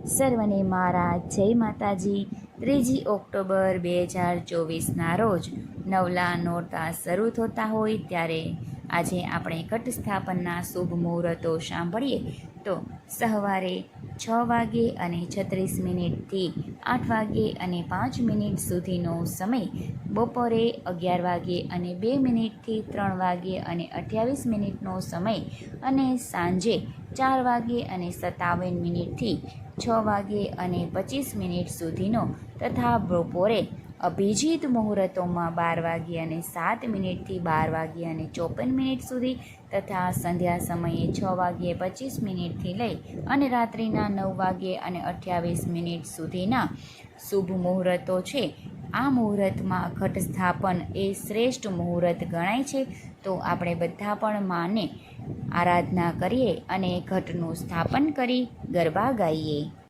સર્વને મારા જય માતાજી. 3 ઓક્ટોબર 2024ના રોજ નવલા નોરતા શરૂ થતા હોય ત્યારે આજે આપણે ઘટ સ્થાપનના શુભ મુહૂર્તો સાંભળીએ તો સવારે 6 વાગે અને 36 મિનિટથી 8 વાગે અને 5 મિનિટ સુધીનો સમય, બપોરે 11 વાગે અને 2 મિનિટથી 3 વાગે અને 28 મિનિટનો સમય અને સાંજે 4 વાગે અને 57 મિનિટથી 6 વાગે અને 25 મિનિટ સુધીનો તથા બપોરે અભિજીત મુહૂર્તોમાં 12 વાગે અને 7 મિનિટથી 12 વાગે અને 54 મિનિટ સુધી તથા સંધ્યા સમયે 6 વાગે 25 મિનિટથી લઈ અને રાત્રિના 9 વાગે અને 28 મિનિટ સુધીના શુભ મુહૂર્તો છે. આ મુહૂર્તમાં ઘટ સ્થાપન એ શ્રેષ્ઠ મુહૂર્ત ગણાય છે. તો આપણે બધા પણ માને આરાધના કરીએ અને ઘટનું સ્થાપન કરી ગરબા ગાઈએ.